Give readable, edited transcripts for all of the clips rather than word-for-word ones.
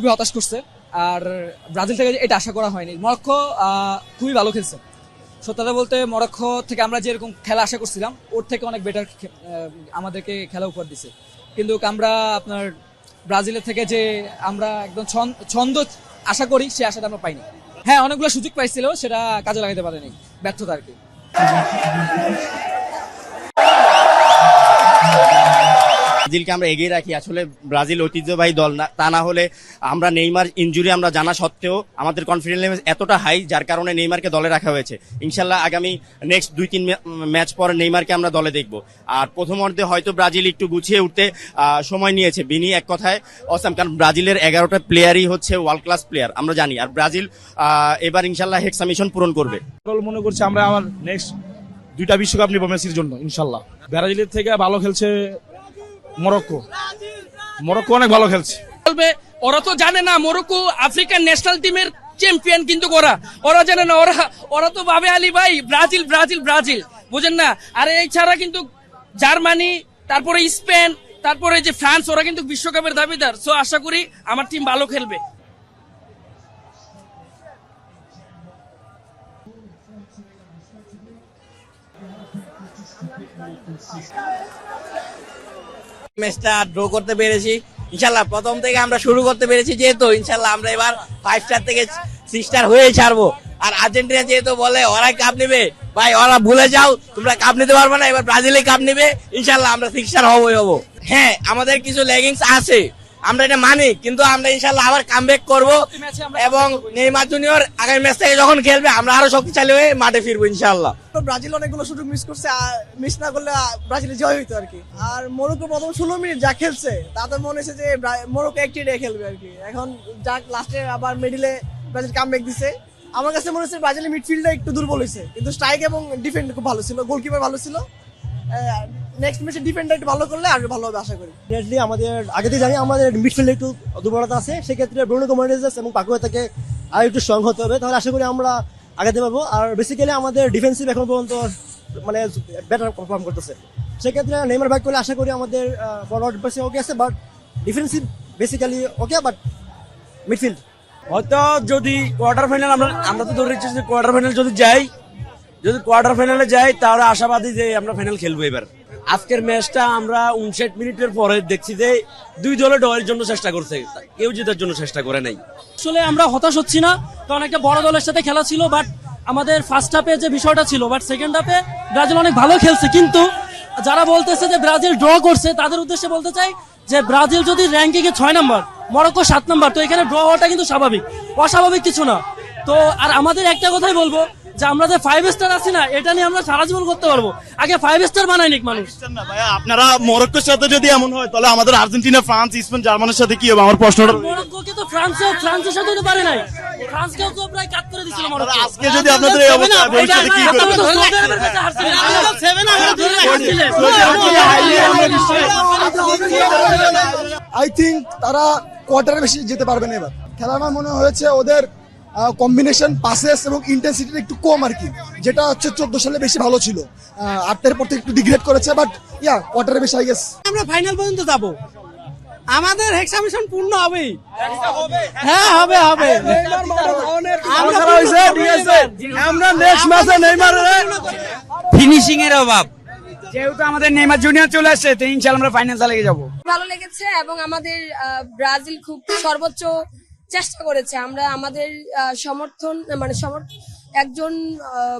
খুবই হতাশ করছে। আর ব্রাজিল থেকে এটা আশা করা হয়নি। মরক্কো খুবই ভালো খেলছে, সত্যতা বলতে মরক্কো থেকে আমরা যেরকম খেলা আশা করছিলাম ওর থেকে অনেক বেটার আমাদেরকে খেলা উপহার দিছে। কিন্তু আমরা আপনার ব্রাজিলের থেকে যে আমরা একদম ছন্দ আশা করি সেই আশাটা আমরা পাইনি। হ্যাঁ, অনেকগুলো সুযোগ পাইছিল, সেটা কাজে লাগাতে পারেনি, ব্যর্থতা আর কি। ব্রাজিলকে আমরা এগিয়ে রাখি, আসলে ব্রাজিল ঐতিহ্যবাহী দল না, তা না হলে আমরা নেইমার ইনজুরি আমরা জানা সত্ত্বেও আমাদের কনফিডেন্স লেভেল এতটা হাই যার কারণে নেইমারকে দলে রাখা হয়েছে। ইনশাল্লাহ আগামী নেক্সট 2-3 ম্যাচ পর নেইমারকে আমরা দলে দেখব। আর প্রথম অর্ধে হয়তো ব্রাজিল একটু গুছিয়ে উঠতে সময় নিয়েছে। বিনি এক কথায় অসাম, কারণ ব্রাজিলের 11টা প্লেয়ারই হচ্ছে ওয়ার্ল্ড ক্লাস প্লেয়ার আমরা জানি। আর ব্রাজিল এবার ইনশাল্লাহ হেক্সা মিশন পূরণ করবে। মনে করছি আমরা আমার নেক্সট 2টা বিশ্বকাপ নিব মেসির জন্য ইনশাল্লাহ। ব্রাজিলের থেকে ভালো খেলছে মরক্কো অনেক ভালো খেলছে। ওরা তো জানে না মরক্কো আফ্রিকান ন্যাশনাল টিমের চ্যাম্পিয়ন, কিন্তু ওরা জানে না, ওরা তো ভাবে আলী ভাই ব্রাজিল ব্রাজিল ব্রাজিল, বুঝেন না। আর এছাড়া কিন্তু জার্মানি, তারপরে স্পেন, তারপরে যে ফ্রান্স, ওরা কিন্তু বিশ্বকাপের দাবিদার। সো আশা করি আমার টিম ভালো খেলবে। ম্যাচটা ড্র করতে পেরেছি ইনশাল্লাহ। প্রথম থেকে আমরা শুরু করতে পেরেছি যেহেতু ইনশাল্লাহ আমরা এবার 5 স্টার থেকে 6 স্টার হয়ে ছাড়বো। আর আর্জেন্টিনা যেহেতু বলে ওরাই কাপ নেবে, ভাই ওরা ভুলে যাও, তোমরা কাপ নিতে পারবে না, এবার ব্রাজিলে কাপ নেবে ইনশাল্লাহ। আমরা 6 স্টার হবই হবো। হ্যাঁ, আমাদের কিছু লেগিংস আছে, আমরা এটা মানি, কিন্তু আমরা ইনশাল্লাহ আবার কামব্যাক করব এবং নেইমার জুনিয়র আগামী ম্যাচ থেকে যখন খেলবে আমরা আরো শক্তিশালী হয়ে মাঠে ফিরবো ইনশাল্লাহ। ব্রাজিল অনেকগুলো সুযোগ মিস করছে, মিস না করলে ব্রাজিলে জয় হইতো আর কি। আর মরক্কো প্রথম 16 মিনিট যা খেলছে তাতে মনে হয়েছে যে মরক্কো একটি ডে খেলবে আর কি। এখন যাক লাস্টে আবার মিডিলে ব্রাজিল কামব্যাক দিছে। আমার কাছে মনে হচ্ছে ব্রাজিলের মিডফিল্ডটা একটু দুর্বল হয়েছে, কিন্তু স্ট্রাইক এবং ডিফেন্ড খুব ভালো ছিল, গোলকিপার ভালো ছিল। নেক্সট ম্যাচে ডিফেন্ডার একটু ভালো করলে আর ভালো হবে আশা করি। ডেডলি আমাদের আগে থেকে জানি আমাদের মিডফিল্ডে একটু দুর্বলতা আছে, সেক্ষেত্রে ব্রুনো গোমেরেস এবং পাকুয়া থেকে আর একটু স্ট্রং হতে হবে, তাহলে আশা করি আমরা আগাতে পারবো। আর বেসিক্যালি আমাদের ডিফেন্সিভ এখন পর্যন্ত মানে বেটার পারফর্ম করতেছে, সেক্ষেত্রে নেইমার ব্যাক করলে আশা করি আমাদের ফরওয়ার্ড পাশে ওকে আছে, but defensive basically okay, but midfield হয়তো যদি কোয়ার্টার ফাইনাল আমরা তো ধরে রেখেছি যে কোয়ার্টার ফাইনাল যদি কোয়ার্টার ফাইনালে যাই তাহলে আশাবাদী যে আমরা ফাইনাল খেলবো এবার। আজকের ম্যাচটা আমরা 59 মিনিটের পরে দেখছি যে দুই দলে ডয়ের জন্য চেষ্টা করছে, কেউ জেতার জন্য চেষ্টা করে নাই। আসলে আমরা হতাশ হচ্ছি না, কারণ একটা বড় দলের সাথে খেলা ছিল, বাট আমাদের ফার্স্ট হাফে যে বিষয়টা ছিল, বাট সেকেন্ড হাফে ব্রাজিল অনেক ভালো খেলছে। কিন্তু যারা বলতেছে যে ব্রাজিল ড্র করছে তাদের উদ্দেশ্যে বলতে চাই যে ব্রাজিল যদি র্যাঙ্কিং এ 6 নম্বর, মরক্কো 7 নম্বর, তো এখানে ড্র হওয়াটা কিন্তু স্বাভাবিক, অস্বাভাবিক কিছু না। তো আর আমাদের একটা কথাই বলবো যে আমরা যে 5 স্টার আছি না, এটা নিয়ে আমরা সারা জীবন করতে পারবো, আগে 5 স্টার বানাই নিক মানুষ। আপনারা মরক্কোর সাথে যদি এমন হয় তাহলে আমাদের আর্জেন্টিনা, ফ্রান্স, স্পেন, জার্মানির সাথে কি হবে? আমার প্রশ্নটা মরক্কোকে তো ফ্রান্সের সাথে তো পারে নাই, ফ্রান্সকেও তো প্রায় কাট করে দিছিল মরক্কো। আজকে যদি আপনাদের এই অবস্থা ভবিষ্যতে কি করবেন? আই থিঙ্ক তারা কোয়ার্টারে বেশি যেতে পারবে না এবার। খেলা আমার মনে হয়েছে ওদের কম্বিনেশন, পাসেস এবং ইন্টেন্সিটিটা একটু কম আর কি, যেটা হচ্ছে 14 সালে বেশি ভালো ছিল। 8 পর থেকে একটু ডিগ্রেড করেছে, বাট ইয়া কোয়ার্টারে বেশি আই গেস। আমরা ফাইনাল পর্যন্ত যাব, আমাদের হেক্সা মিশন পূর্ণ হবেই। হ্যাঁ হবে। আমরা নেক্সট ম্যাচে নেইমারের ফিনিশিং এর অভাব, যেহেতু আমাদের নেইমার জুনিয়র চলে আসছে, তো ইনশাআল্লাহ আমরা ফাইনালে লেগে যাব। ভালো লেগেছে এবং আমাদের ব্রাজিল খুব সর্বোচ্চ চেষ্টা করেছে। আমরা আমাদের সমর্থন মানে একজন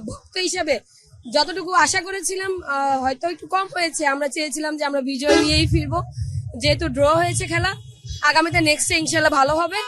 ভক্ত হিসেবে যতটুকু আশা করেছিলাম হয়তো একটু কম হয়েছে। আমরা চেয়েছিলাম যে আমরা বিজয় নিয়েই ফিরবো, যেহেতু ড্র হয়েছে খেলা, আগামীতে নেক্সটে ইনশাল্লাহ ভালো হবে।